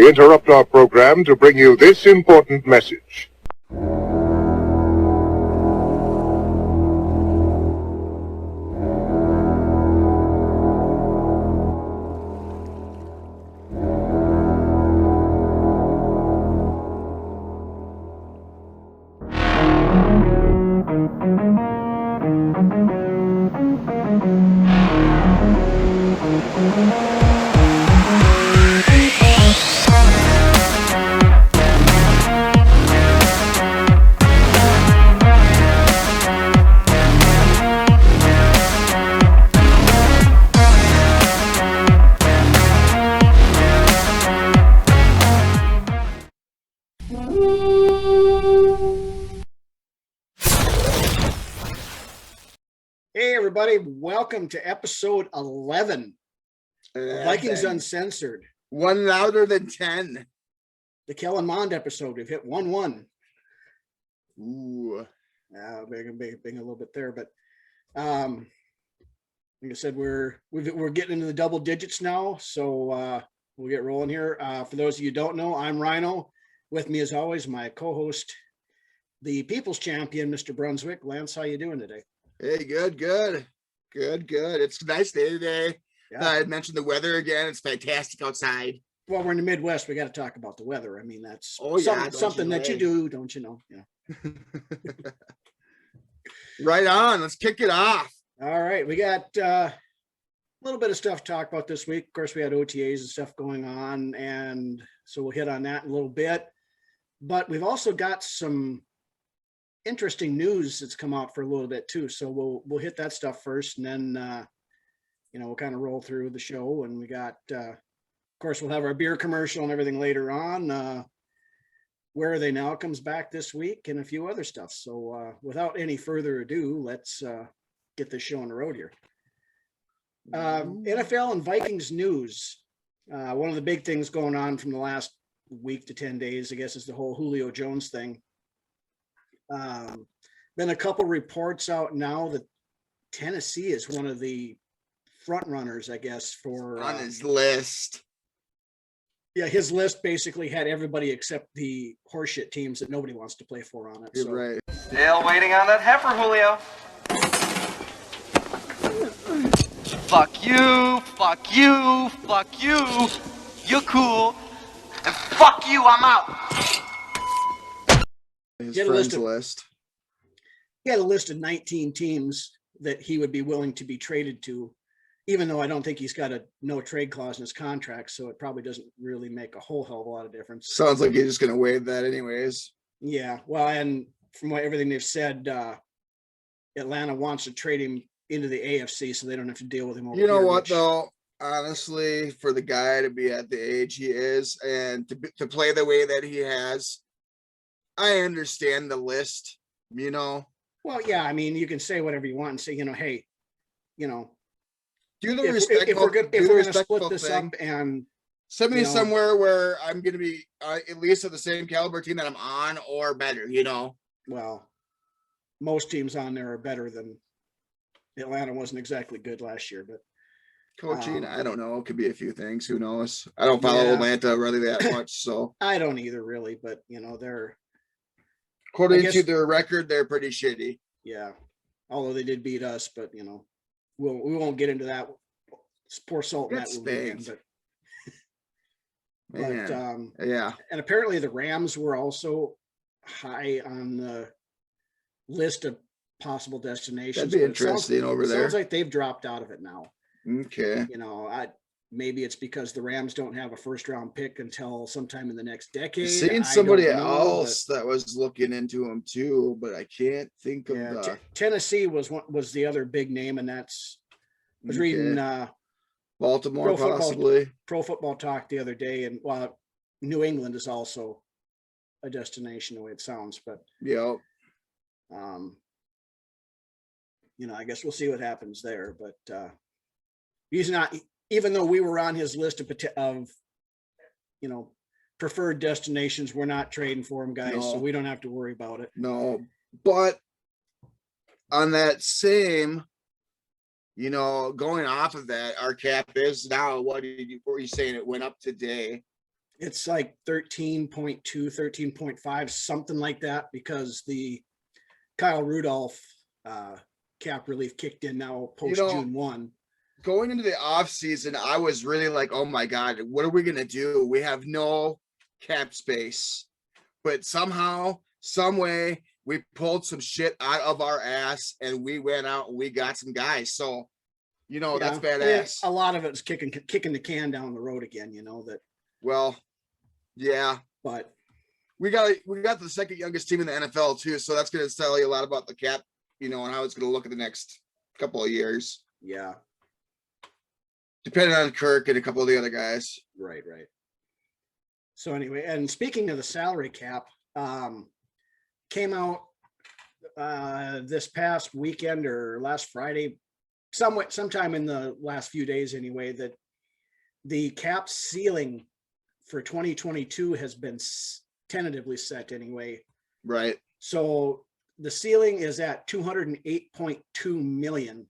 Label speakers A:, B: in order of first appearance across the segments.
A: We interrupt our program to bring you this important message.
B: Hey, everybody. Welcome to episode 11 of Vikings Uncensored.
C: One louder than 10.
B: The Kellen Mond episode. We've hit 1-1.
C: Ooh.
B: Being a little bit there, but like I said, we're getting into the double digits now, so we'll get rolling here. For those of you who don't know, I'm Rhino. With me, as always, my co-host, the People's Champion, Mr. Brunswick. Lance, how you doing today?
C: Hey, good. It's a nice day today.
B: Yeah.
C: I mentioned the weather again. It's fantastic outside.
B: Well, we're in the Midwest. We got to talk about the weather. I mean, that's something that you do, don't you know? Yeah.
C: Right on. Let's kick it off.
B: All right. We got a little bit of stuff to talk about this week. Of course, we had OTAs and stuff going on, and so we'll hit on that in a little bit. But we've also got some interesting news that's come out for a little bit too. So we'll hit that stuff first, and then we'll kind of roll through the show. And we got of course we'll have our beer commercial and everything later on. Where Are They Now comes back this week, and a few other stuff. So without any further ado, let's get this show on the road here. NFL and Vikings news. One of the big things going on from the last week to 10 days, I guess, is the whole Julio Jones thing. Been a couple reports out now that Tennessee is one of the front runners, I guess, for
C: on his list.
B: Yeah, his list basically had everybody except the horseshit teams that nobody wants to play for on it.
C: You're right.
D: Still waiting on that heifer, Julio. Fuck you. You're cool. And fuck you, I'm out.
C: His friends list.
B: He had a list of 19 teams that he would be willing to be traded to, even though I don't think he's got a no trade clause in his contract, so it probably doesn't really make a whole hell of a lot of difference.
C: Sounds like he's just going to waive that anyways.
B: Yeah, well, and from everything they've said, Atlanta wants to trade him into the AFC so they don't have to deal with him over
C: You know
B: here,
C: what, though? Honestly, for the guy to be at the age he is and to play the way that he has, I understand the list,
B: Well, yeah, I mean, you can say whatever you want and say, hey,
C: do the
B: if
C: respectful,
B: we're going to split this
C: thing.
B: Up and
C: send me somewhere where I'm going to be at least of the same caliber team that I'm on or better,
B: Well, most teams on there are better than Atlanta. Wasn't exactly good last year, but
C: coaching, I don't know. It could be a few things. Who knows? I don't follow Atlanta really that much, so
B: I don't either, really. But they're
C: according to their record, they're pretty shitty.
B: Yeah, although they did beat us, but we won't get into that. Poor salt in that again, but
C: yeah.
B: And apparently the Rams were also high on the list of possible destinations.
C: That'd be interesting over there.
B: Sounds like they've dropped out of it now.
C: Okay.
B: Maybe it's because the Rams don't have a first round pick until sometime in the next decade.
C: Seeing somebody else that was looking into him too, but I can't think of
B: Tennessee was the other big name, and that's was reading
C: Baltimore possibly.
B: Pro Football Talk the other day, and New England is also a destination the way it sounds, but
C: yeah.
B: I guess we'll see what happens there, but he's not. Even though we were on his list of preferred destinations, we're not trading for him, guys, so we don't have to worry about it.
C: No, but on that same, going off of that, our cap is now, what were you saying? It went up today.
B: It's like 13.2, 13.5, something like that, because the Kyle Rudolph cap relief kicked in now post June 1.
C: Going into the off season, I was really like, oh my God, what are we going to do? We have no cap space, but somehow, some way we pulled some shit out of our ass and we went out and we got some guys. So, that's badass.
B: A lot of it's kicking the can down the road again, that.
C: Well, yeah,
B: but
C: we got the second youngest team in the NFL too. So that's going to tell you a lot about the cap, and how it's going to look in the next couple of years.
B: Yeah.
C: Depending on Kirk and a couple of the other guys.
B: Right. So anyway, and speaking of the salary cap, came out this past weekend or last Friday, sometime in the last few days anyway, that the cap ceiling for 2022 has been tentatively set anyway.
C: Right.
B: So the ceiling is at 208.2 million.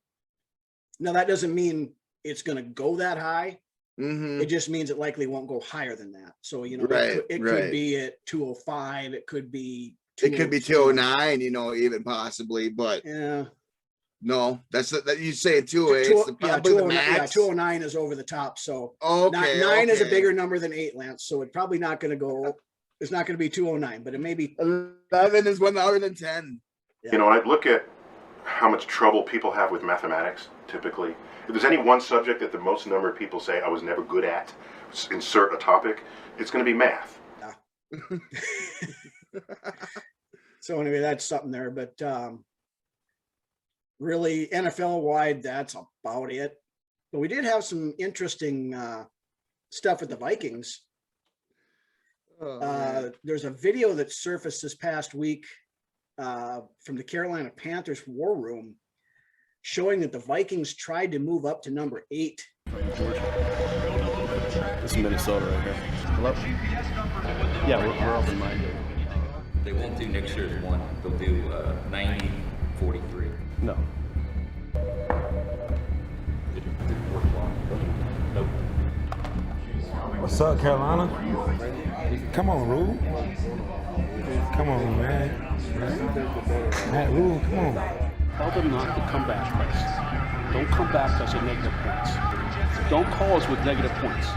B: Now that doesn't mean it's going to go that high.
C: Mm-hmm.
B: It just means it likely won't go higher than that. So, it could be at 205. It could be
C: 209, even possibly, but
B: yeah.
C: No, that's that you say 208. It's probably the max.
B: 209 is over the top. So
C: okay,
B: 9 is a bigger number than 8, Lance. So it's probably not going to go. It's not going to be 209, but it may be
C: 11 is 1,010.
B: Yeah.
E: When I look at how much trouble people have with mathematics, typically, if there's any one subject that the most number of people say I was never good at, insert a topic, it's going to be math.
B: Yeah. So anyway, that's something there, but really NFL wide, that's about it. But we did have some interesting stuff with the Vikings. There's a video that surfaced this past week from the Carolina Panthers war room showing that the Vikings tried to move up to number 8.
F: This is Minnesota right here. Hello? Yeah, we're open-minded.
G: They won't do next year's one. They'll do 90-43.
F: No.
G: Nope.
H: What's up, Carolina? Come on, Rue. Come on, man. Matt Rue, come on.
I: Tell them not to come back, guys. Don't come back because of negative points. Don't call us with negative points.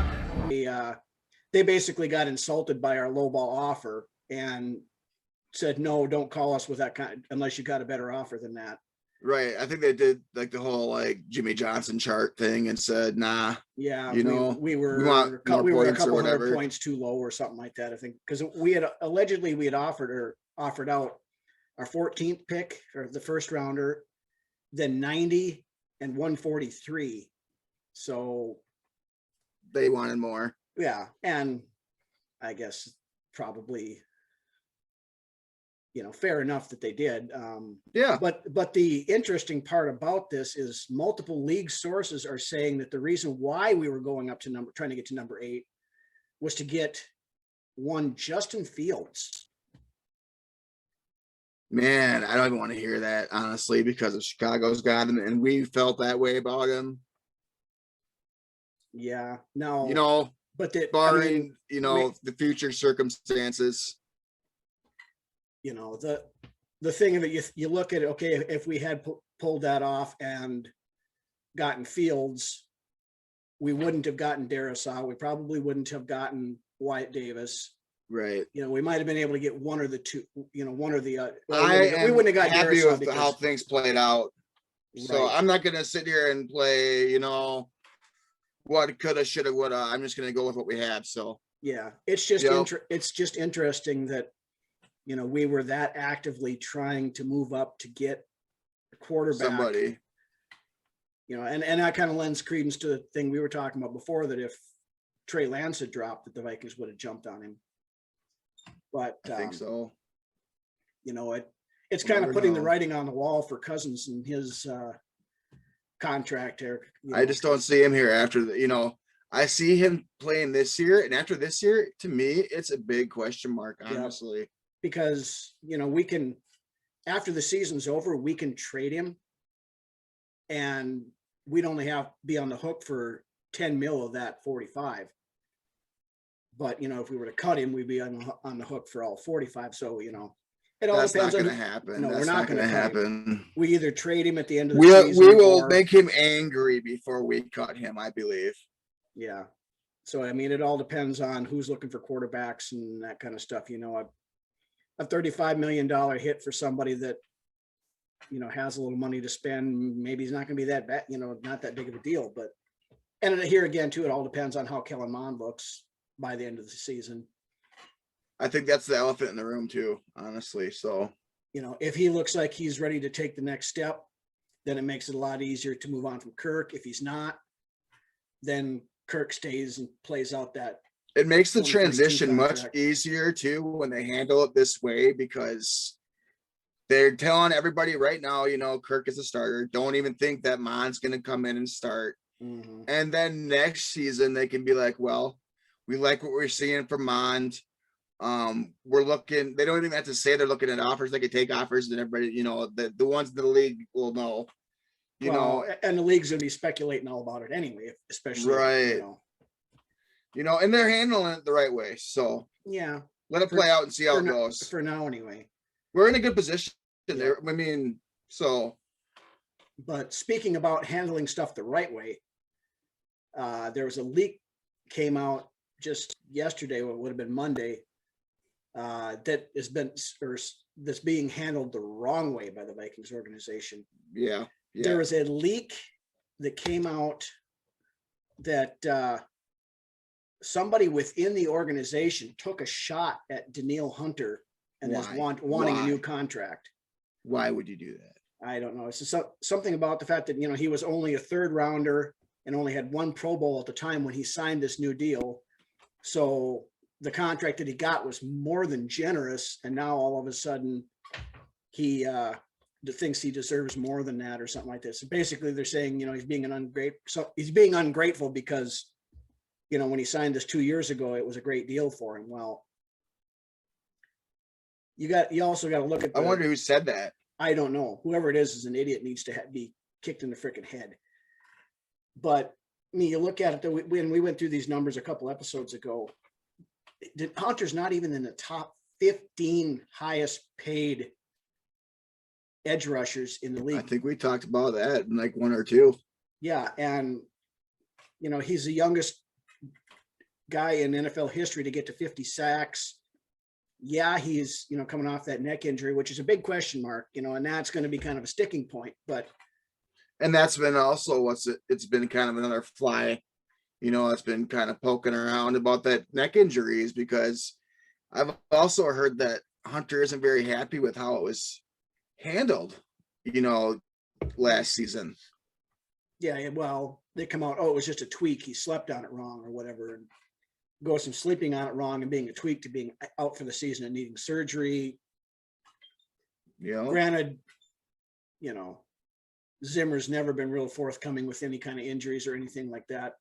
B: They basically got insulted by our lowball offer and said, no, don't call us with that kind unless you got a better offer than that.
C: Right. I think they did like the whole Jimmy Johnson chart thing and said, nah.
B: Yeah.
C: We
B: were a couple hundred points too low or something like that. I think because we had offered out our 14th pick or the first rounder, then 90 and 143. So
C: they wanted more.
B: Yeah. And I guess probably, fair enough that they did.
C: Yeah.
B: But the interesting part about this is multiple league sources are saying that the reason why we were going up to trying to get to number 8 was to get one Justin Fields.
C: Man, I don't even want to hear that, honestly, because of Chicago's got him and we felt that way about him.
B: Yeah. No. But
C: barring, the future circumstances.
B: The thing of it, you look at it, okay, if we had pulled that off and gotten Fields, we wouldn't have gotten Darisaw. We probably wouldn't have gotten Wyatt Davis.
C: Right.
B: We might have been able to get one or the two, one or the other.
C: We wouldn't have got happy
B: Darisaw
C: with how things played out. Right. So I'm not going to sit here and play, what coulda, shoulda, woulda. I'm just going to go with what we have. So
B: yeah, it's just it's just interesting that we were that actively trying to move up to get a quarterback.
C: Somebody.
B: And that kind of lends credence to the thing we were talking about before, that if Trey Lance had dropped, that the Vikings would have jumped on him. But
C: I think so.
B: It's kind of putting the writing on the wall for Cousins and his contract here.
C: I just don't see him here after the, I see him playing this year, and after this year, to me, it's a big question mark, honestly.
B: Yeah. Because, we can, after the season's over, we can trade him and we'd only be on the hook for 10 mil of that 45. But, if we were to cut him, we'd be on the hook for all 45. So, it all
C: That's
B: depends
C: not
B: on.
C: going to happen.
B: No,
C: That's
B: we're not
C: going to
B: gonna cut him.
C: happen.
B: We either trade him at the end of the
C: We
B: season.
C: will
B: or,
C: make him angry before we cut him, I believe.
B: Yeah. So, it all depends on who's looking for quarterbacks and that kind of stuff. A $35 million hit for somebody that, has a little money to spend. Maybe he's not going to be that bad, not that big of a deal. But, and here again, too, it all depends on how Kellen Mond looks by the end of the season.
C: I think that's the elephant in the room, too, honestly. So,
B: if he looks like he's ready to take the next step, then it makes it a lot easier to move on from Kirk. If he's not, then Kirk stays and plays out that.
C: It makes the
B: 2032
C: transition much
B: contract.
C: easier, too, when they handle it this way, because they're telling everybody right now, Kirk is a starter. Don't even think that Mond's going to come in and start.
B: Mm-hmm.
C: And then next season, they can be like, well, we like what we're seeing from Mond. We're looking, they don't even have to say they're looking at offers. They can take offers, and everybody, the ones in the league will know,
B: and the league's going to be speculating all about it anyway, especially,
C: right. And they're handling it the right way. So
B: yeah,
C: let it play out and see how it goes.
B: For now, anyway.
C: We're in a good position
B: Yeah.
C: there.
B: But speaking about handling stuff the right way, there was a leak came out just yesterday, what would have been Monday, that's being handled the wrong way by the Vikings organization.
C: Yeah.
B: There was a leak that came out that somebody within the organization took a shot at Danielle Hunter and is wanting a new contract.
C: Why would you do that?
B: I don't know. It's just something about the fact that, he was only a third rounder and only had one Pro Bowl at the time when he signed this new deal. So the contract that he got was more than generous. And now all of a sudden he thinks he deserves more than that or something like this. So basically they're saying, he's being ungrateful because, when he signed this 2 years ago, it was a great deal for him. Well, you also got to look at
C: I wonder who said that.
B: I don't know. Whoever it is an idiot, needs to be kicked in the freaking head. But you look at it, when we went through these numbers a couple episodes ago, Hunter's not even in the top 15 highest paid edge rushers in the league.
C: I think we talked about that in like one or two.
B: Yeah. And, he's the youngest guy in NFL history to get to 50 sacks. Yeah, he's, coming off that neck injury, which is a big question mark, and that's going to be kind of a sticking point.
C: And that's been also it's been kind of another fly, it's been kind of poking around about that neck injuries, because I've also heard that Hunter isn't very happy with how it was handled, last season.
B: Yeah, well, they come out, it was just a tweak. He slept on it wrong or whatever, and goes from sleeping on it wrong and being a tweak to being out for the season and needing surgery. Granted, Zimmer's never been real forthcoming with any kind of injuries or anything like that.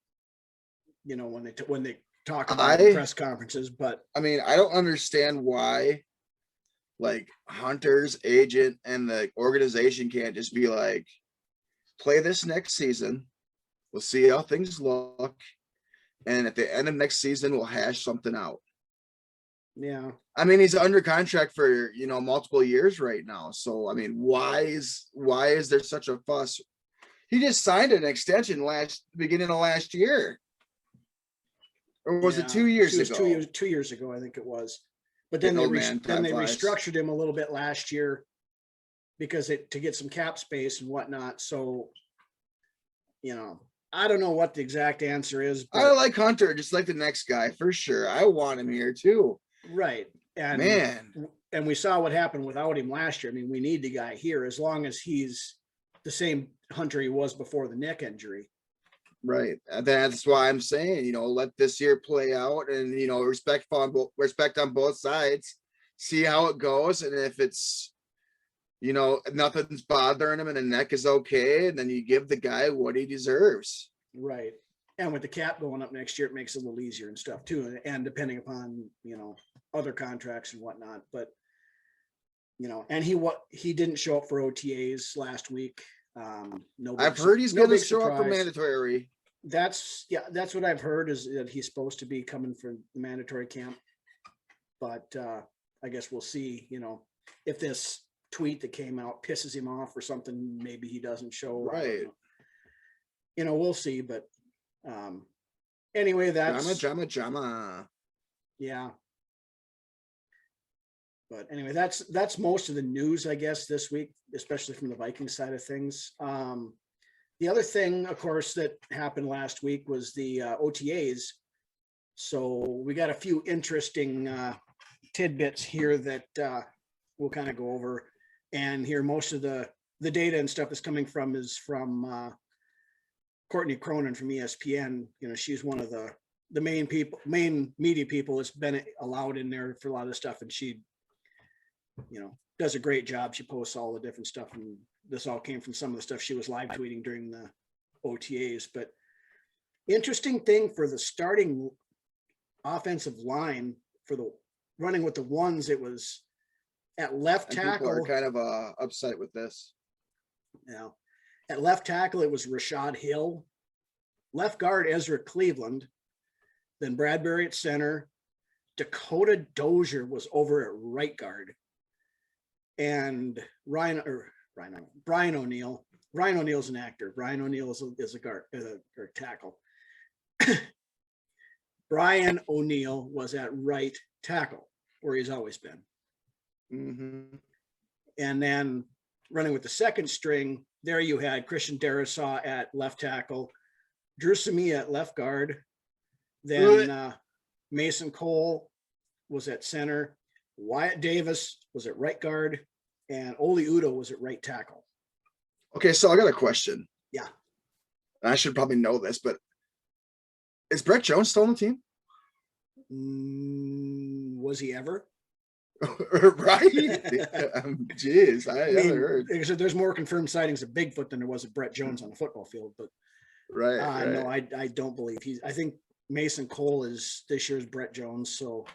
B: When they talk about the press conferences, but
C: I mean, I don't understand why, like, Hunter's agent and the organization can't just be like, play this next season. We'll see how things look. And at the end of next season, we'll hash something out.
B: Yeah.
C: I mean, he's under contract for, multiple years right now. So, I mean, why is there such a fuss? He just signed an extension beginning of last year. Or was it 2 years ago?
B: 2 years ago, I think it was. But then they restructured him a little bit last year because to get some cap space and whatnot. So, I don't know what the exact answer is. But
C: I like Hunter, just like the next guy, for sure. I want him here too.
B: Right. And we saw what happened without him last year. I mean, we need the guy here as long as he's the same Hunter he was before the neck injury.
C: Right. That's why I'm saying, let this year play out and, respect on both sides, see how it goes. And if it's, nothing's bothering him and the neck is okay, and then you give the guy what he deserves.
B: Right. And with the cap going up next year, it makes it a little easier and stuff too. And depending upon, other contracts and whatnot, but, and he didn't show up for OTAs last week.
C: I've heard he's going to show up for mandatory.
B: that's what I've heard, is that he's supposed to be coming for the mandatory camp. But I guess we'll see, if this tweet that came out pisses him off or something, maybe he doesn't show.
C: Right.
B: We'll see. But anyway, that's
C: drama.
B: Yeah. But anyway, that's most of the news, I guess, this week, especially from the Vikings side of things. The other thing, of course, that happened last week was the OTAs. So we got a few interesting tidbits here that we'll kind of go over. And here, most of the data and stuff is from Courtney Cronin from ESPN. She's one of the main media people that's been allowed in there for a lot of stuff, and she does a great job. She posts all the different stuff, and this all came from some of the stuff she was live tweeting during the OTAs. But interesting thing for the starting offensive line for the running with the ones, it was at left tackle.
C: People are kind of upset with this.
B: Yeah. At left tackle, it was Rashad Hill. Left guard, Ezra Cleveland. Then Bradbury at center. Dakota Dozier was over at right guard. And Brian O'Neill. Brian O'Neill's an actor. Brian O'Neill is a guard or tackle. Brian O'Neill was at right tackle, where he's always been.
C: Mm-hmm.
B: And then running with the second string, there you had Christian Darrisaw at left tackle, Drew Samia at left guard, then Mason Cole was at center, Wyatt Davis was at right guard, and Oli Udoh was at right tackle.
C: Okay, so I got a question.
B: Yeah.
C: I should probably know this, but is Brett Jones still on the team?
B: Was he ever?
C: Right? Jeez, I haven't heard.
B: There's more confirmed sightings of Bigfoot than there was of Brett Jones on the football field, but
C: right.
B: No, I don't believe I think Mason Cole is this year's Brett Jones, so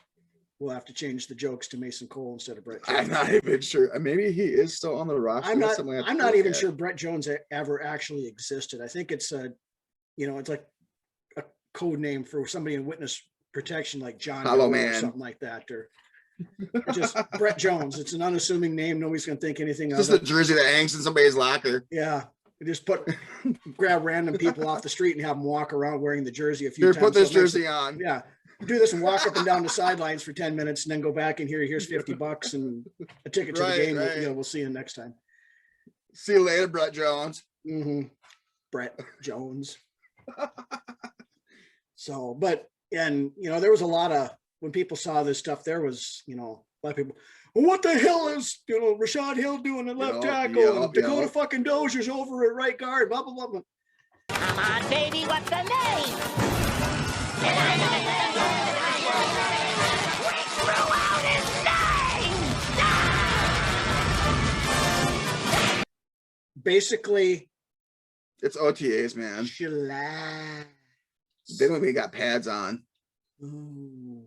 B: we'll have to change the jokes to Mason Cole instead of Brett Jones.
C: I'm not even sure. Maybe he is still on the roster.
B: I'm not even sure Brett Jones ever actually existed. I think it's it's like a code name for somebody in witness protection, like John Doe or something like that, or just Brett Jones. It's an unassuming name. Nobody's going to think anything of it.
C: Just the jersey that hangs in somebody's locker.
B: Yeah. You just grab random people off the street and have them walk around wearing the jersey a few times.
C: Put this jersey on.
B: Yeah. Do this and walk up and down the sidelines for 10 minutes and then go back and here's $50 and a ticket to the game. Right. We'll see you next time.
C: See you later, Brett Jones.
B: Mm-hmm. Brett Jones. So, but, there was a lot of, when people saw this stuff, there was, a lot of people, well, what the hell is, Rashad Hill doing at left tackle and Dakota fucking Dozier's over at right guard, blah, blah, blah, blah.
J: Come on, baby, what's the name? We threw out his name!
B: Basically,
C: it's OTAs, man. Then when we got pads on.
B: Ooh.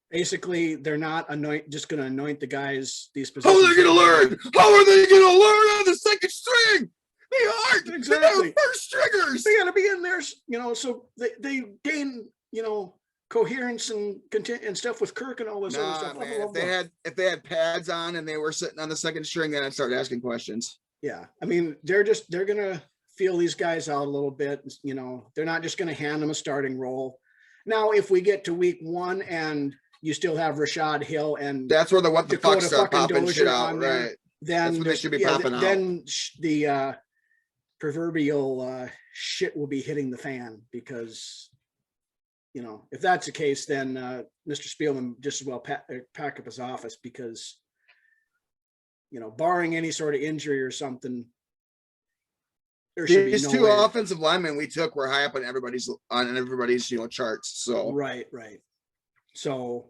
B: Basically, they're not just going to anoint the guys these positions.
C: How are they going to learn? How are they going to learn on the second string? They aren't.
B: Exactly.
C: They're first stringers.
B: They got to be in there, so they gain, coherence and stuff with Kirk and all this other stuff.
C: Man, if they had pads on and they were sitting on the second string, then I'd start asking questions.
B: Yeah, I mean, they're going to feel these guys out a little bit. They're not just going to hand them a starting role. Now, if we get to week 1 and you still have Rashad Hill and
C: that's where what the
B: Dakota
C: fuck start popping
B: Dozier
C: shit out, right?
B: Then
C: that's what they should be popping out.
B: Then the proverbial shit will be hitting the fan, because if that's the case, then Mr. Spielman just as well pack up his office, because barring any sort of injury or something,
C: these two offensive linemen we took were high up on everybody's charts. So
B: right. So,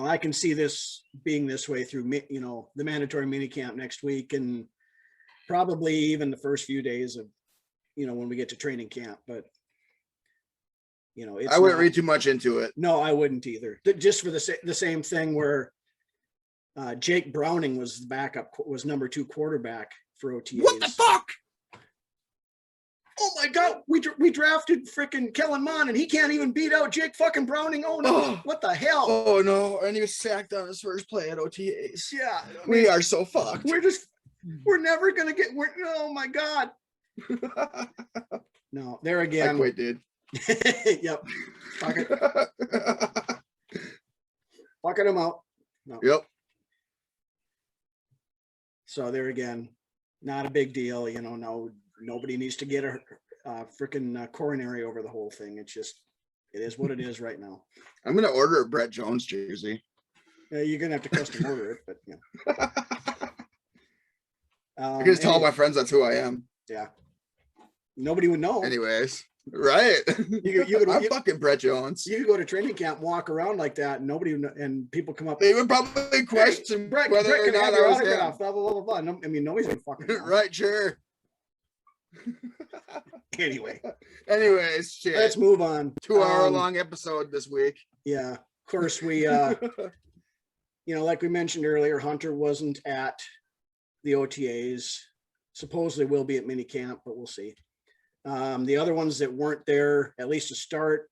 B: I can see this being this way through, the mandatory minicamp next week, and probably even the first few days of, when we get to training camp. But,
C: I wouldn't read too much into it.
B: No, I wouldn't either. Just for the same thing where Jake Browning was the backup, was number 2 quarterback for OTAs.
C: What the fuck?
B: oh my God, we drafted freaking Kellen Mond and he can't even beat out Jake fucking Browning. Oh no, what the hell?
C: Oh no, and he was sacked on his first play at OTAs.
B: Yeah.
C: We are so fucked.
B: We're never going to get, oh my God. No, there again.
C: I quit, dude.
B: Yep. Fucking him out. No.
C: Yep.
B: So there again, not a big deal. No, nobody needs to get a freaking coronary over the whole thing. It's just, it is what it is right now.
C: I'm going to order a Brett Jones jersey.
B: Yeah, you're going to have to custom order it, but yeah.
C: I can just tell all my friends that's who I am.
B: Yeah. Nobody would know.
C: Anyways, right. I'm fucking Brett Jones.
B: You could go to training camp, walk around like that, and nobody would know, and people come up.
C: They would probably question
B: Brett,
C: whether
B: Brett
C: or not I was him.
B: blah, blah, blah, blah. No, I mean, nobody's gonna fucking know.
C: Right, sure.
B: Anyway.
C: Anyways, shit.
B: Let's move on.
C: 2-hour-long episode this week.
B: Yeah. Of course, we like we mentioned earlier, Hunter wasn't at the OTAs. Supposedly will be at minicamp, but we'll see. The other ones that weren't there, at least to start,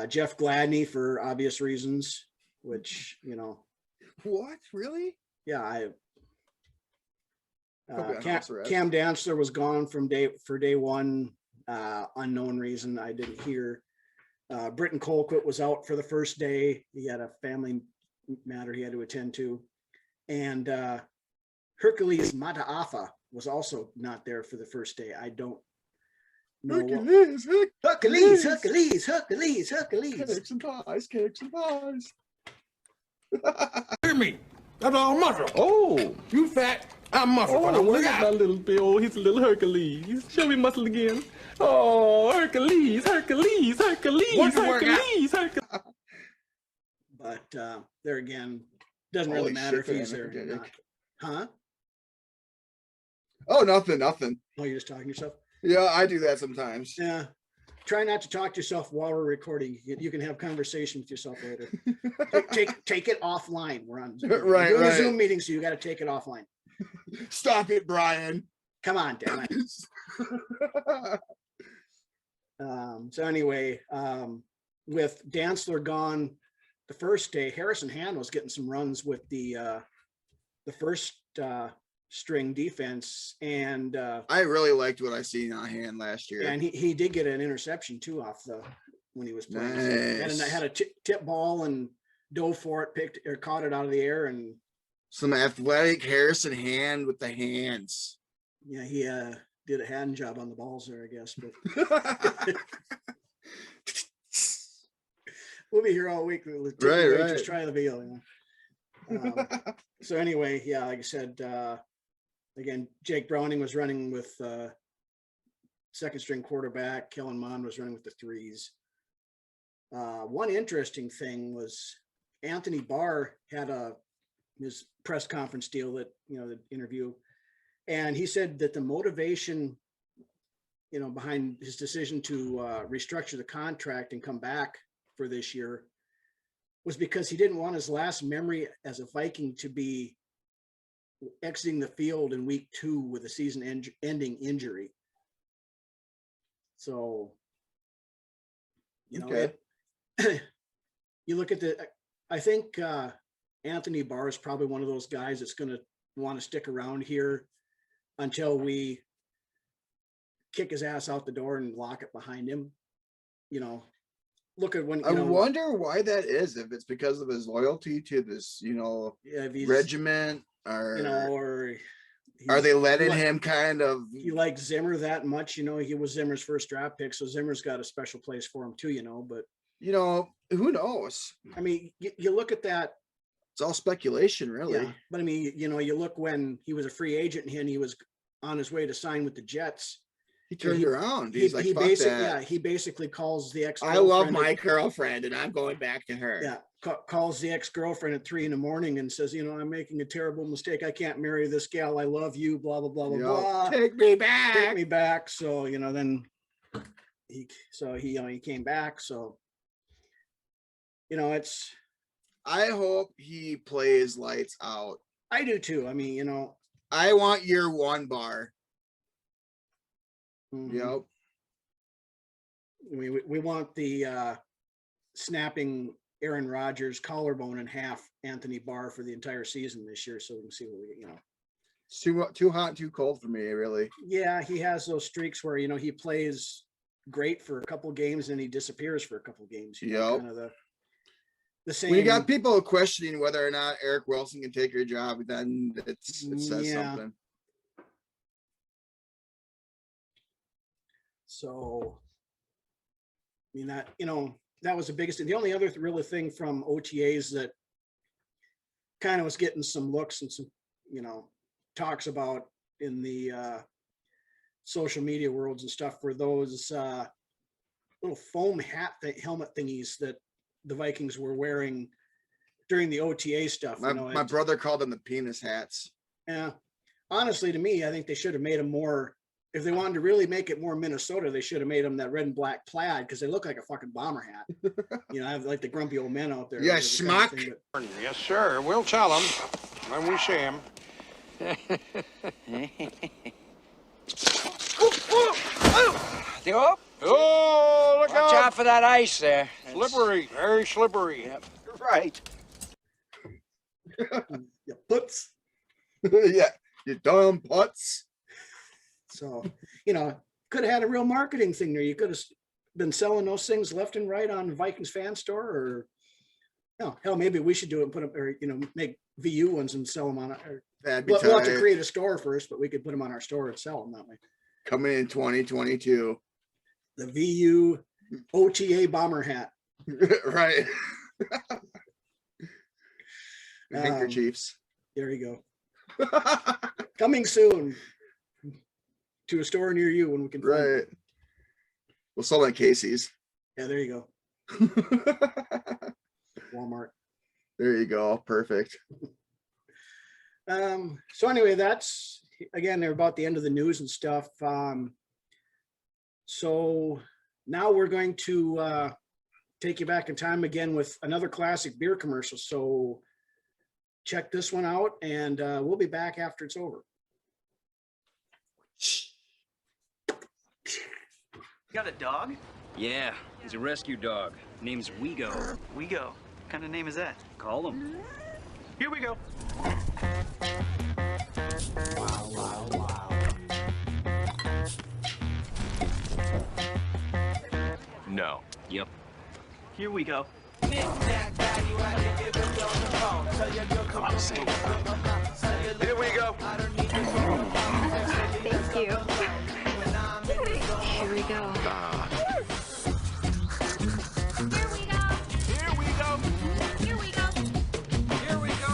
B: Jeff Gladney for obvious reasons, which,
C: What? Really?
B: Yeah, Cam Dantzler was gone for day one, unknown reason. I didn't hear. Britton Colquitt was out for the first day. He had a family matter he had to attend to. And Hercules Mataafa was also not there for the first day. I don't know. Hercules.
C: Cakes and pies.
H: Hear me. That's all muscle.
I: Oh,
H: You fat, I'm muscle.
I: oh, look at my little Bill. He's a little Hercules. Show me muscle again. Oh, Hercules.
H: What you work out?
B: But there again, doesn't
C: Holy
B: really matter
C: shit,
B: if he's
C: man,
B: there or
C: energetic.
B: not. Huh?
C: Oh, nothing.
B: Oh, you're just talking to yourself?
C: Yeah, I do that sometimes.
B: Yeah. Try not to talk to yourself while we're recording. You can have conversation with yourself later. take it offline. We're on
C: Right,
B: we're doing a
C: right.
B: Zoom meeting, so you got to take it offline.
C: Stop it, Brian.
B: Come on, damn it. So anyway, with Dantzler gone the first day, Harrison Hand was getting some runs with the first string defense, and
C: I really liked what I seen on Hand last year.
B: and he did get an interception too off when he was playing.
C: Nice.
B: And had a tip ball and dove for it, caught it out of the air, and
C: Some athletic Harrison Hand with the hands.
B: yeah, he did a hand job on the balls there, I guess. But we'll be here all week.
C: Right.
B: Just try the video. So anyway, yeah, like I said, again, Jake Browning was running with second string quarterback. Kellen Mond was running with the threes. One interesting thing was Anthony Barr had his press conference deal that, the interview, and he said that the motivation, behind his decision to restructure the contract and come back for this year was because he didn't want his last memory as a Viking to be exiting the field in week 2 with a season-ending injury. So,
C: Okay.
B: You look at I think Anthony Barr is probably one of those guys that's going to want to stick around here until we kick his ass out the door and lock it behind him. Look at when
C: I wonder why that is. If it's because of his loyalty to this,
B: if he's,
C: regiment, or
B: or
C: are they letting him kind of?
B: He likes Zimmer that much, he was Zimmer's first draft pick, so Zimmer's got a special place for him too, but
C: who knows?
B: I mean, you look at that.
C: It's all speculation, really.
B: Yeah, but I mean, you look when he was a free agent and he was on his way to sign with the Jets.
C: He turned around. He's like, fuck that.
B: He basically calls the ex.
C: I love my girlfriend and I'm going back to her.
B: Yeah, calls the ex-girlfriend at 3 a.m. and says, I'm making a terrible mistake. I can't marry this gal. I love you. Blah blah blah blah blah.
C: Take me back.
B: Take me back. So then he came back. So it's.
C: I hope he plays lights out.
B: I do too. I mean,
C: I want year 1 Barr. Yep.
B: We want the snapping Aaron Rodgers collarbone in half Anthony Barr for the entire season this year, so we can see what we,
C: It's too hot, too cold for me, really.
B: Yeah, he has those streaks where he plays great for a couple games and he disappears for a couple games.
C: Yep.
B: Kind of the same.
C: When you got people questioning whether or not Eric Wilson can take your job, then it says something.
B: So, I mean, that was the biggest thing. The only other really thing from OTAs that kind of was getting some looks and some, talks about in the social media worlds and stuff were those little foam helmet thingies that the Vikings were wearing during the OTA stuff.
C: My brother called them the penis hats.
B: Yeah. Honestly, to me, I think they should have made them more, if they wanted to really make it more Minnesota, they should have made them that red and black plaid because they look like a fucking bomber hat. I have like the grumpy old men out there.
C: Yeah, schmuck.
B: Kind of thing,
H: Yes, sir. We'll tell him when we see him. Oh, look
D: Watch
H: out.
D: out for that ice there.
H: Slippery, very slippery.
D: Yep. Right.
B: yeah, putz.
C: Yeah, you dumb putz.
B: So, could have had a real marketing thing there. You could have been selling those things left and right on Vikings fan store, or hell, maybe we should do it and put them, or make VU ones and sell them on it. We'll have to create a store first, but we could put them on our store and sell them that way.
C: Coming in 2022.
B: The VU OTA bomber hat.
C: Right. Handkerchiefs.
B: There you go. Coming soon to a store near you when we can find
C: Right.
B: it.
C: We'll sell that Casey's.
B: Yeah, there you go. Walmart.
C: There you go. Perfect.
B: So anyway, that's, again, they're about the end of the news and stuff. So now we're going to take you back in time again with another classic beer commercial. So check this one out, and we'll be back after it's over.
K: You got a dog?
L: Yeah, he's a rescue dog. Name's Wego.
K: Wego. What kind of name is that?
L: Call him.
K: Here we go.
J: Wow, wow, wow.
L: No. Yep.
K: Here we go.
J: Here
K: we go.
M: Thank you. Here we go.
K: Here we go.
M: Here we go.
K: Here we go.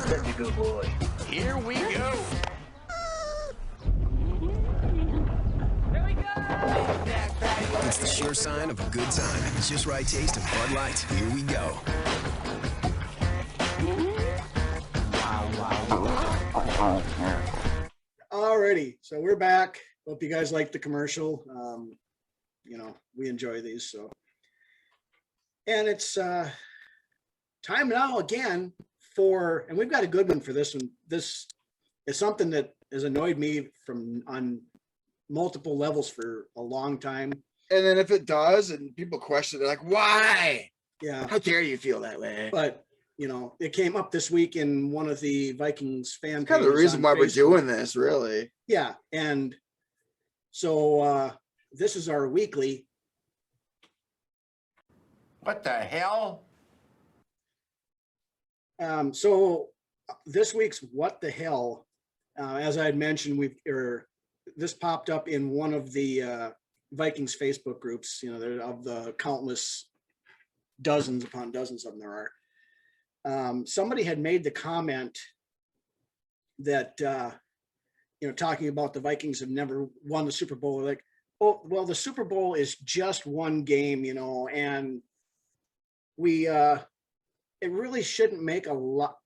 J: Such a good boy.
K: Here we go.
N: It's the sure sign of a good time. It's just right taste of Bud Light. Here we go.
B: Alrighty, so we're back. Hope you guys like the commercial. We enjoy these. So, and it's time now again for, and we've got a good one for this one. This is something that has annoyed me on multiple levels for a long time.
C: And then if it does, and people question, they're like, "Why?
B: Yeah,
C: how dare you feel that way?"
B: But it came up this week in one of the Vikings fan pages.
C: Kind of the reason why we're
B: Facebook.
C: doing this, really.
B: Yeah, and so this is our weekly.
H: What the hell?
B: So this week's what the hell, as I had mentioned, this popped up in one of the Vikings Facebook groups. Of the countless dozens upon dozens of them there are. Somebody had made the comment that talking about the Vikings have never won the Super Bowl. Like, oh well, the Super Bowl is just one game, and we it really shouldn't make a lot.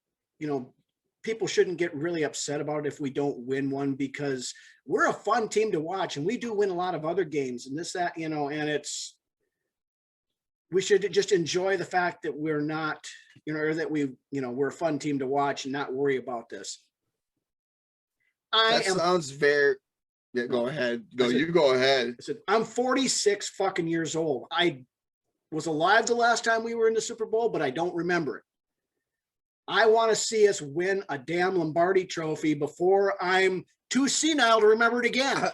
B: People shouldn't get really upset about it if we don't win one, because we're a fun team to watch and we do win a lot of other games and this, that, and we should just enjoy the fact that we're not, or that we're a fun team to watch and not worry about this.
C: Sounds very, Yeah, go ahead.
B: You
C: go ahead.
B: I said, I'm 46 fucking years old. I was alive the last time we were in the Super Bowl, but I don't remember it. I want to see us win a damn Lombardi trophy before I'm too senile to remember it again.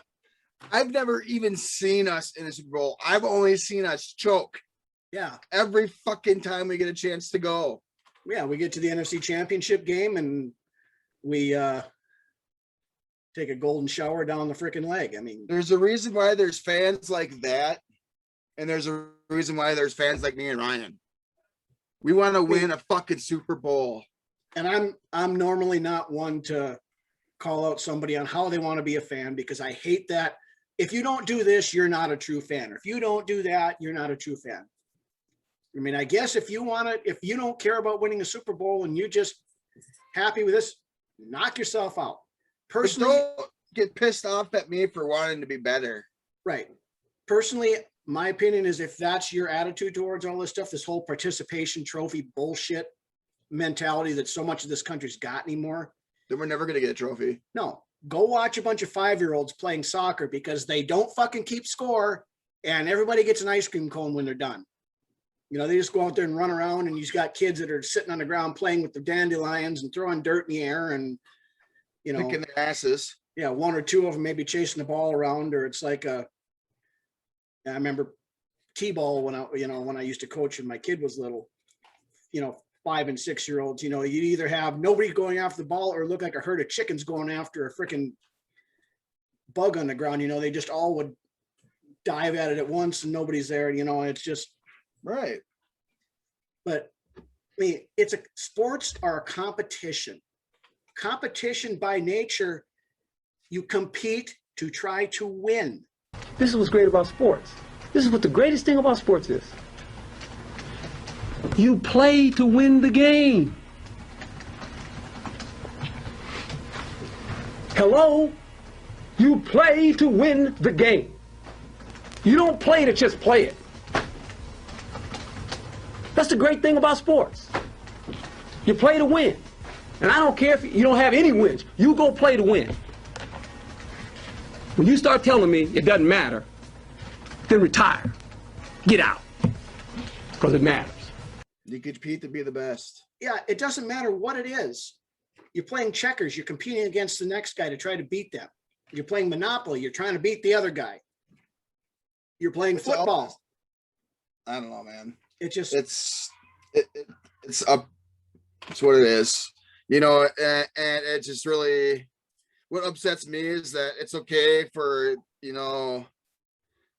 C: I've never even seen us in a Super Bowl. I've only seen us choke.
B: Yeah.
C: Every fucking time we get a chance to go.
B: Yeah, we get to the NFC Championship game and we take a golden shower down the freaking leg. I mean,
C: there's a reason why there's fans like that, and there's a reason why there's fans like me and Ryan. We want to win a fucking Super Bowl.
B: And I'm normally not one to call out somebody on how they want to be a fan, because I hate that. If you don't do this, you're not a true fan. Or if you don't do that, you're not a true fan. I mean, I guess if you don't care about winning a Super Bowl and you're just happy with this, knock yourself out. Personally,
C: don't get pissed off at me for wanting to be better.
B: Right. Personally, my opinion is if that's your attitude towards all this stuff, this whole participation trophy bullshit mentality that so much of this country's got anymore,
C: then we're never going to get a trophy.
B: No, go watch a bunch of 5-year-olds playing soccer because they don't fucking keep score and everybody gets an ice cream cone when they're done. You know, they just go out there and run around, and you've got kids that are sitting on the ground playing with the dandelions and throwing dirt in the air and, you know,
C: kicking their asses.
B: Yeah, one or two of them maybe chasing the ball around, or it's like I remember T-ball when I used to coach and my kid was little, 5 and 6 year olds, you'd either have nobody going after the ball or look like a herd of chickens going after a freaking bug on the ground. They just all would dive at it at once and nobody's there. It's just
C: right.
B: But I mean, sports are a competition. Competition by nature, you compete to try to win.
J: This is what's great about sports. This is what the greatest thing about sports is. You play to win the game. Hello? You play to win the game. You don't play to just play it. That's the great thing about sports. You play to win. And I don't care if you don't have any wins. You go play to win. When you start telling me it doesn't matter, then retire. Get out. Because it matters.
C: You compete to be the best.
B: Yeah, it doesn't matter what it is. You're playing checkers. You're competing against the next guy to try to beat them. You're playing Monopoly. You're trying to beat the other guy. You're playing football.
C: I don't know, man.
B: It's
C: what it is. And it just really, what upsets me is that it's okay for,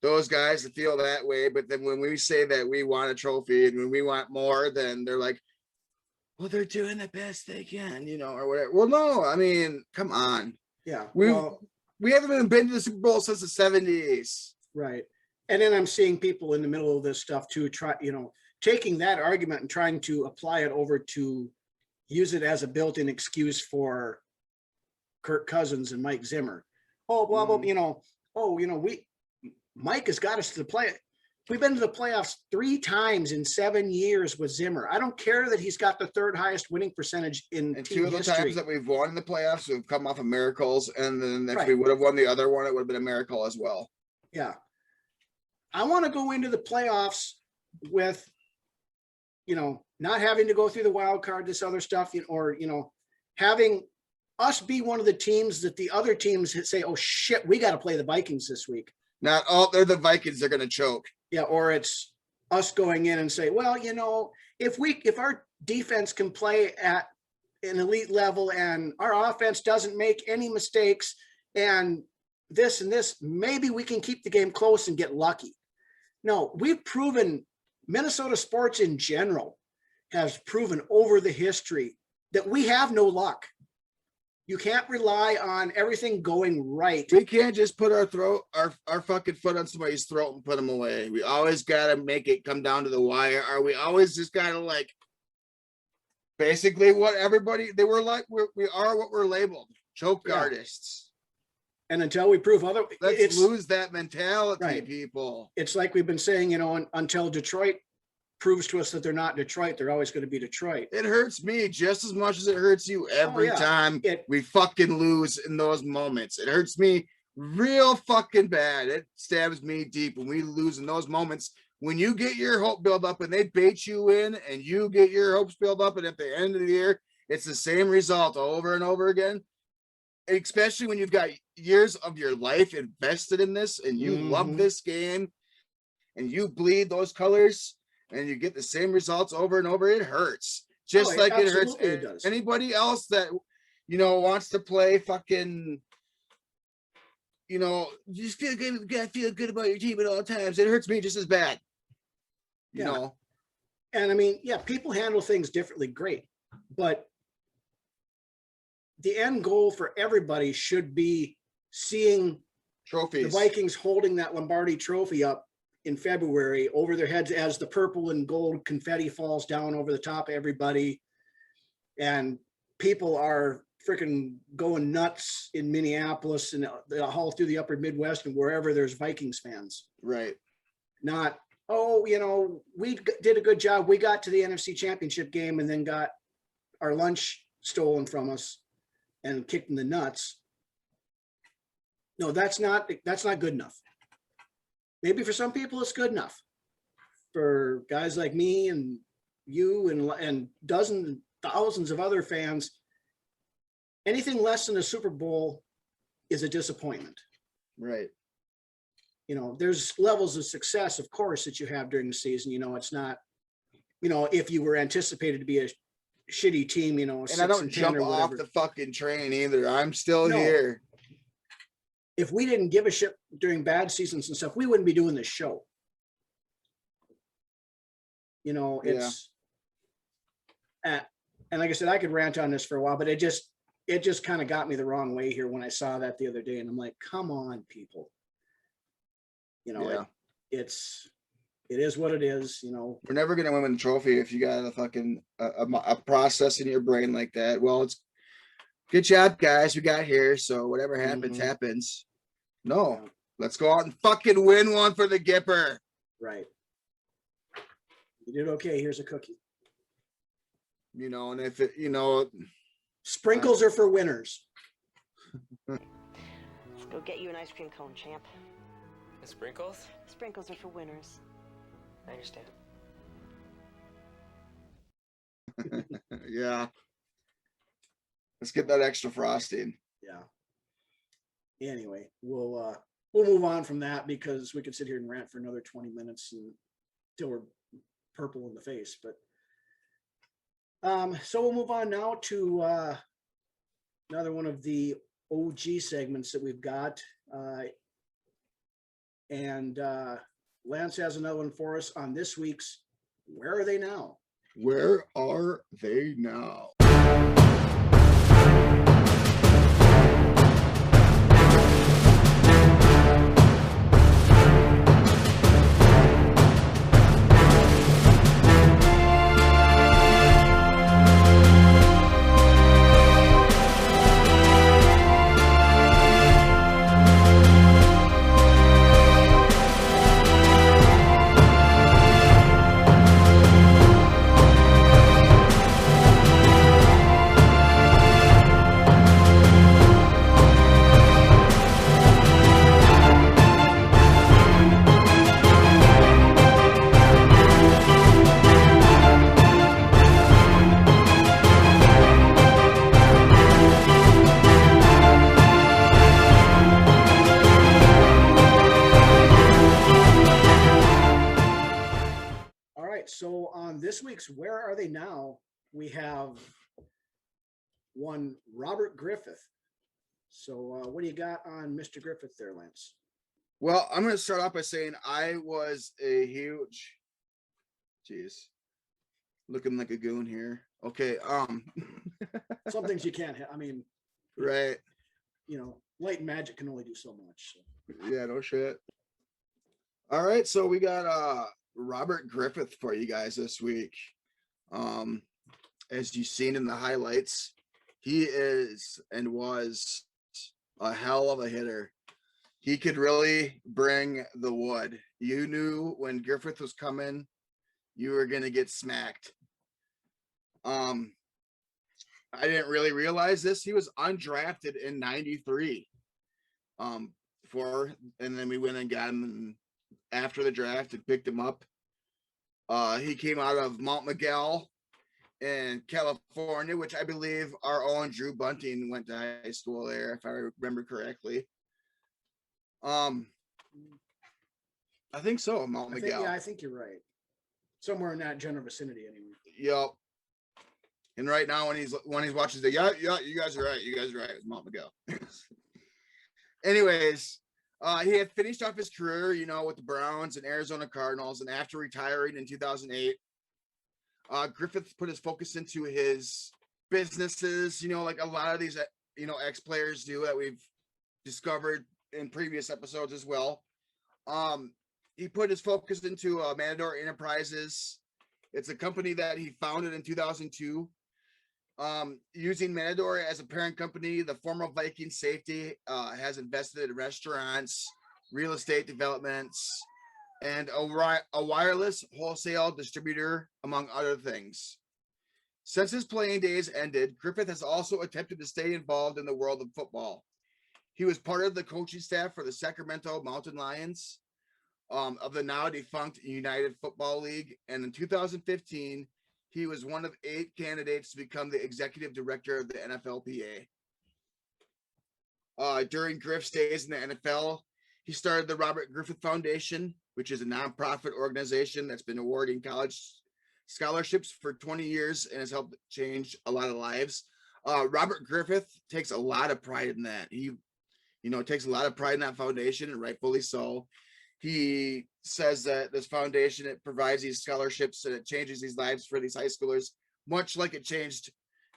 C: those guys to feel that way. But then when we say that we want a trophy and when we want more, then they're like, well, they're doing the best they can, or whatever. Well, no, I mean, come on.
B: Yeah.
C: We haven't even been to the Super Bowl since the 70s.
B: Right. And then I'm seeing people in the middle of this stuff too, taking that argument and trying to apply it over to use it as a built-in excuse for Kirk Cousins and Mike Zimmer. Oh, blah, blah, Mike has got us to the play. We've been to the playoffs 3 times in 7 years with Zimmer. I don't care that he's got the 3rd highest winning percentage in
C: and
B: team
C: 2 of the
B: history.
C: times that we've won in the playoffs, we've come off of miracles. And then if
B: Right.
C: we would have won the other one, it would have been a miracle as well.
B: Yeah. I want to go into the playoffs with, not having to go through the wild card, this other stuff, or, having us be one of the teams that the other teams say, oh shit, we got to play the Vikings this week.
C: Not all, they're the Vikings, they're going to choke.
B: Yeah. Or it's us going in and say, well, if our defense can play at an elite level and our offense doesn't make any mistakes and this, maybe we can keep the game close and get lucky. No, we've proven, Minnesota sports in general has proven over the history that we have no luck. You can't rely on everything going right.
C: We can't just put our fucking foot on somebody's throat and put them away. We always got to make it come down to the wire. Or we always just got to basically what everybody, they were like, we are what we're labeled, choke artists.
B: And until we prove
C: let's lose that mentality,
B: right.
C: People.
B: It's like we've been saying, until Detroit proves to us that they're not Detroit, they're always going to be Detroit.
C: It hurts me just as much as it hurts you every time we fucking lose in those moments. It hurts me real fucking bad. It stabs me deep when we lose in those moments. When you get your hope build up and they bait you in and you get your hopes build up, and at the end of the year, it's the same result over and over again. Especially when you've got years of your life invested in this and you love this game and you bleed those colors and you get the same results over and over, it hurts. Just like it hurts anybody else that, you know, wants to play fucking, you know, you just feel good, you gotta feel good about your team at all times. It hurts me just as bad. You know.
B: And I mean, yeah, people handle things differently, great. But the end goal for everybody should be seeing
C: trophies,
B: the Vikings holding that Lombardi trophy up in February over their heads as the purple and gold confetti falls down over the top of everybody. And people are freaking going nuts in Minneapolis and all through the upper Midwest and wherever there's Vikings fans.
C: Right.
B: Not, oh, you know, we did a good job. We got to the NFC Championship game and then got our lunch stolen from us and kicked in the nuts. No, that's not good enough. Maybe for some people it's good enough. For guys like me and you and dozens, thousands of other fans, anything less than a Super Bowl is a disappointment.
C: Right.
B: You know, there's levels of success, of course, that you have during the season. You know, it's not, you know, if you were anticipated to be a shitty team, you know,
C: and I don't jump off the fucking train either. I'm still here.
B: If we didn't give a shit during bad seasons and stuff, we wouldn't be doing this show. You know, it's, and like I said, I could rant on this for a while, but it just kind of got me the wrong way here when I saw that the other day. And I'm like, come on, people. You know, it is what it is. You know,
C: we're never going to win the trophy if you got a fucking a process in your brain like that. Well, it's good job, guys. We got here. So whatever happens, happens. No, let's go out and fucking win one for the Gipper.
B: Right. You did okay. Here's a cookie.
C: You know, and if it, you know,
B: sprinkles are for winners.
M: Let's go get you an ice cream cone, champ.
O: The sprinkles?
M: Sprinkles are for winners.
O: I understand.
C: Yeah. Let's get that extra frosting.
B: Yeah. Anyway, we'll move on from that because we could sit here and rant for another 20 minutes until we're purple in the face. But so we'll move on now to another one of the OG segments that we've got. And Lance has another one for us on this week's Where Are They Now?
C: Where are they now?
B: So on this week's Where Are They Now, we have one Robert Griffith. So what do you got on Mr. Griffith there, Lance?
C: Well, I'm going to start off by saying I was a huge, geez, looking like a goon here. Okay.
B: Some things you can't have. I mean,
C: right.
B: You know, light and magic can only do so much. So.
C: Yeah, no shit. All right. So we got Robert Griffith for you guys this week. As you've seen in the highlights, he is and was a hell of a hitter. He could really bring the wood. You knew when Griffith was coming, you were going to get smacked. I didn't really realize this. He was undrafted in 93. before, and then we went and got him after the draft and picked him up. He came out of Mount Miguel in California, which I believe our own Drew Bunting went to high school there, if I remember correctly. I think so, Mount Miguel.
B: I think you're right. Somewhere in that general vicinity, anyway.
C: Yep. And right now, when he's watching, you guys are right. You guys are right. It's Mount Miguel. Anyways, he had finished off his career, with the Browns and Arizona Cardinals, and after retiring in 2008, Griffith put his focus into his businesses. Like a lot of these, ex-players do that we've discovered in previous episodes as well. He put his focus into Matador Enterprises. It's a company that he founded in 2002. Using Matador as a parent company, the former Viking safety has invested in restaurants, real estate developments, and a wireless wholesale distributor, among other things. Since his playing days ended, Griffith has also attempted to stay involved in the world of football. He was part of the coaching staff for the Sacramento Mountain Lions of the now defunct United Football League, and in 2015, he was one of 8 candidates to become the executive director of the NFLPA. During Griff's days in the NFL, he started the Robert Griffith Foundation, which is a nonprofit organization that's been awarding college scholarships for 20 years and has helped change a lot of lives. Robert Griffith takes a lot of pride in that. He, takes a lot of pride in that foundation, and rightfully so. He says that this foundation, it provides these scholarships and it changes these lives for these high schoolers, much like it changed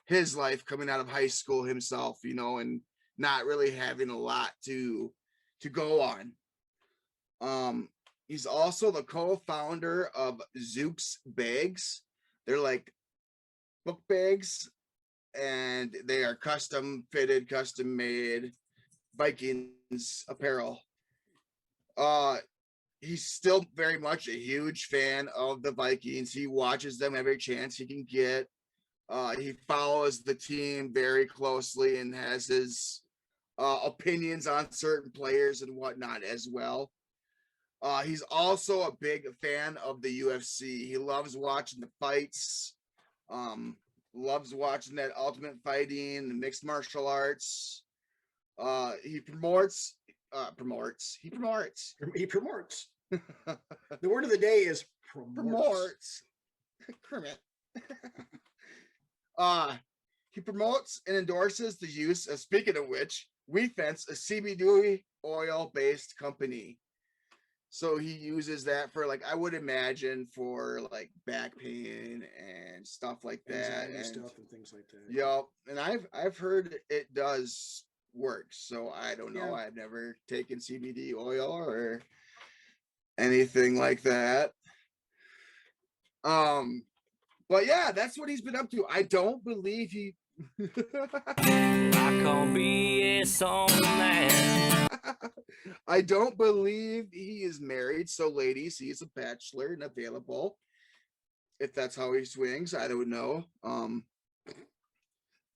C: his life coming out of high school himself, and not really having a lot to go on. He's also the co-founder of Zook's Bags. They're like book bags, and they are custom fitted, custom made Vikings apparel. He's still very much a huge fan of the Vikings. He watches them every chance he can get. He follows the team very closely and has his opinions on certain players and whatnot as well. He's also a big fan of the UFC. He loves watching the fights, loves watching that ultimate fighting, the mixed martial arts. He promotes.
B: The word of the day is promotes.
C: Kermit. He promotes and endorses the use of, speaking of which, WeFence, a CBD oil-based company. So he uses that for, like, I would imagine for like back pain and stuff like that, and
B: stuff and things like that.
C: Yep. And I've heard it does work. So I don't know. Yeah. I've never taken CBD oil or anything like that. But yeah, that's what he's been up to. I don't believe he I don't believe he is married. So ladies, he's a bachelor and available. If that's how he swings, I don't know.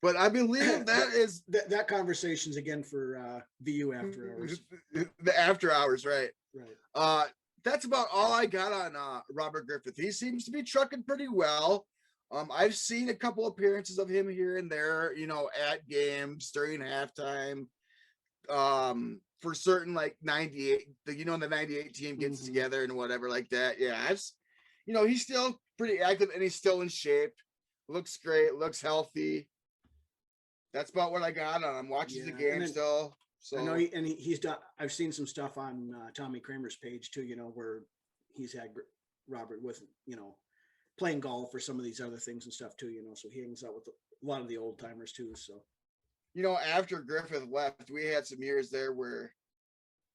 C: But I believe that is
B: that conversation's again for VU after hours.
C: The after hours, right?
B: Right.
C: That's about all I got on Robert Griffith. He seems to be trucking pretty well. I've seen a couple appearances of him here and there, at games during halftime. For certain, like 98, the 98 team gets together and whatever like that. Yeah, he's still pretty active and he's still in shape. Looks great, looks healthy. That's about what I got on him. Watches the game still. So
B: I know he's done. I've seen some stuff on Tommy Kramer's page too. Where he's had Robert with playing golf or some of these other things and stuff too. So he hangs out with a lot of the old timers too. So
C: after Griffith left, we had some years there where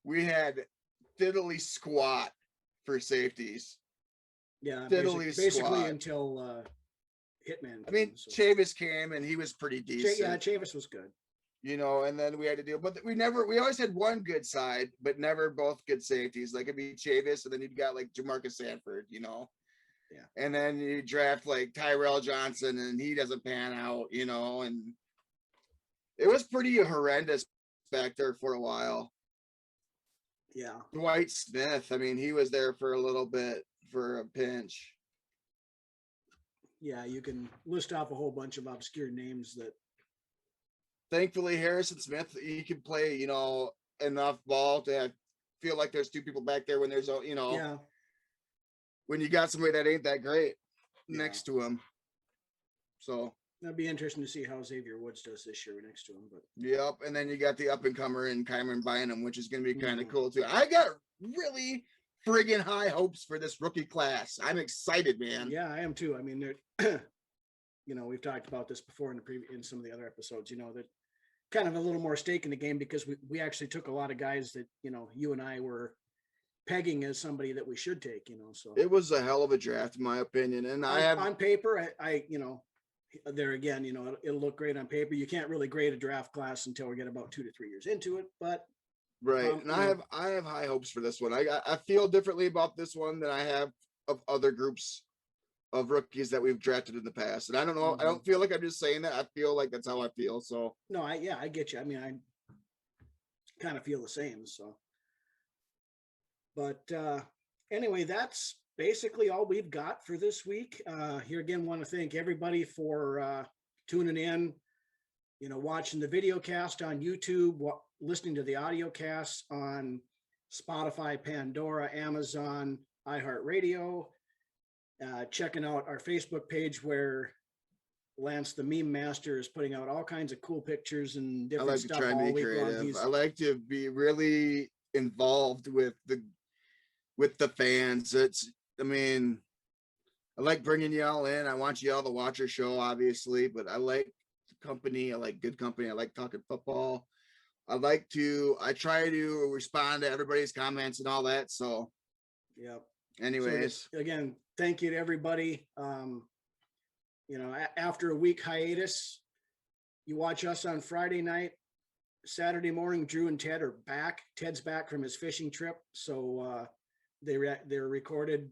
C: we had fiddly squat for safeties.
B: Yeah, basically until Hitman came,
C: Chavis came and he was pretty decent.
B: Yeah, Chavis was good.
C: And then we had to deal, but we always had one good side, but never both good safeties. Like it'd be Chavis, and then you've got like Jamarcus Sanford, Yeah. And then you draft like Tyrell Johnson and he doesn't pan out, and it was pretty horrendous back there for a while.
B: Yeah.
C: Dwight Smith. I mean, he was there for a little bit for a pinch.
B: Yeah, you can list off a whole bunch of obscure names that.
C: Thankfully, Harrison Smith, he can play, enough ball to feel like there's two people back there when there's,
B: Yeah.
C: when you got somebody that ain't that great next to him. So
B: that'd be interesting to see how Xavier Woods does this year next to him. But
C: yep, and then you got the up and comer and Kyron Bynum, which is going to be kind of cool too. I got really friggin' high hopes for this rookie class. I'm excited, man.
B: Yeah, I am too. I mean, they're, we've talked about this before in some of the other episodes. That kind of a little more stake in the game because we actually took a lot of guys that you and I were pegging as somebody that we should take. So
C: it was a hell of a draft, in my opinion. And
B: on paper, I there again, it'll look great on paper. You can't really grade a draft class until we get about 2 to 3 years into it, but.
C: Right. And I have high hopes for this one. I feel differently about this one than I have of other groups of rookies that we've drafted in the past. And I don't know, I don't feel like I'm just saying that. I feel like that's how I feel. So
B: no, I get you. I mean, I kind of feel the same. So, but anyway, that's basically all we've got for this week. Here again, want to thank everybody for tuning in, watching the video cast on YouTube, listening to the audio cast on Spotify, Pandora, Amazon, iHeartRadio, checking out our Facebook page where Lance, the meme master, is putting out all kinds of cool pictures and different stuff. I like to try and be creative.
C: I like to be really involved with the fans. I like bringing y'all in. I want y'all to watch our show, obviously, but I like company. I like good company. I like talking football. I try to respond to everybody's comments and all that. So,
B: yep.
C: Anyways,
B: so again, thank you to everybody. After a week hiatus, you watch us on Friday night. Saturday morning, Drew and Ted are back. Ted's back from his fishing trip, so they're recorded,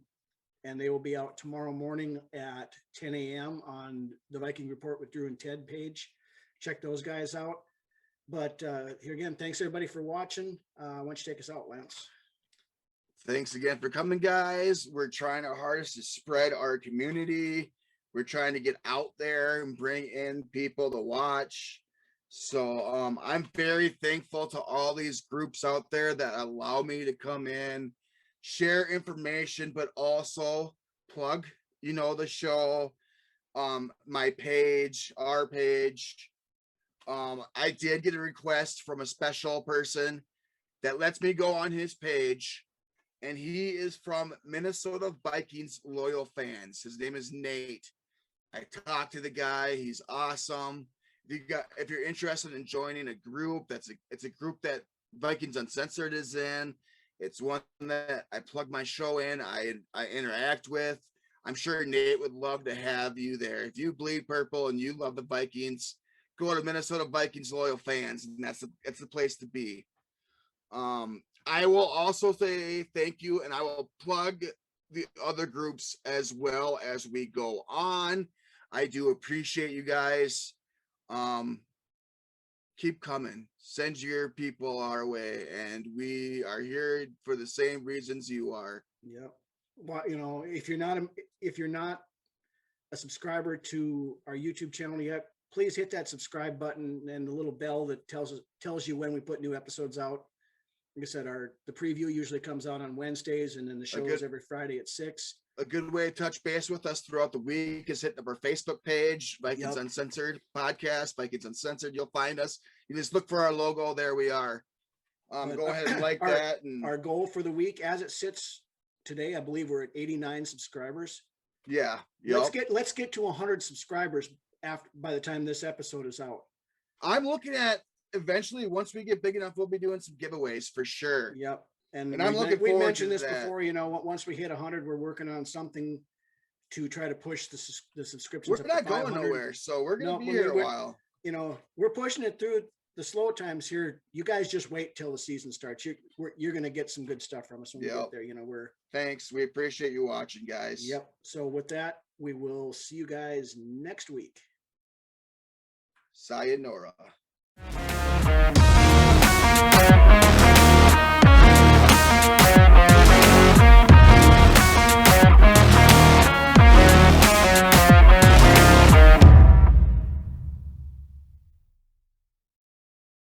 B: and they will be out tomorrow morning at 10 a.m. on the Viking Report with Drew and Ted page. Check those guys out. But here again, thanks everybody for watching. Why don't you take us out, Lance?
C: Thanks again for coming, guys. We're trying our hardest to spread our community. We're trying to get out there and bring in people to watch. So I'm very thankful to all these groups out there that allow me to come in, share information, but also plug, the show, my page, our page. I did get a request from a special person that lets me go on his page, and he is from Minnesota Vikings loyal fans. His name is Nate. I talked to the guy. He's awesome. If you're interested in joining a group, it's a group that Vikings Uncensored is in. It's one that I plug my show in. I interact with. I'm sure Nate would love to have you there. If you bleed purple and you love the Vikings, go to Minnesota Vikings loyal fans, and that's the place to be. I will also say thank you, and I will plug the other groups as well as we go on. I do appreciate you guys. Keep coming. Send your people our way, and we are here for the same reasons you are.
B: Yep. Well, if you're not a subscriber to our YouTube channel yet, please hit that subscribe button and the little bell that tells you when we put new episodes out. Like I said, the preview usually comes out on Wednesdays, and then the show is every Friday at 6.
C: A good way to touch base with us throughout the week is hitting up our Facebook page, Vikings Uncensored Podcast, Vikings Uncensored. You'll find us. You just look for our logo. There we are. Go ahead and like that. And
B: our goal for the week, as it sits today, I believe we're at 89 subscribers.
C: Yeah.
B: Yep. Let's get to 100 subscribers by the time this episode is out.
C: I'm looking at eventually, once we get big enough, we'll be doing some giveaways for sure.
B: Yep. And
C: I'm looking forward to that.
B: We mentioned this before, once we hit 100, we're working on something to try to push the subscriptions.
C: We're not going nowhere, so we're going to be here a while.
B: We're pushing it through the slow times here. You guys just wait till the season starts. You're going to get some good stuff from us when we get there.
C: Thanks. We appreciate you watching, guys.
B: Yep. So with that, we will see you guys next week.
C: Sayonara.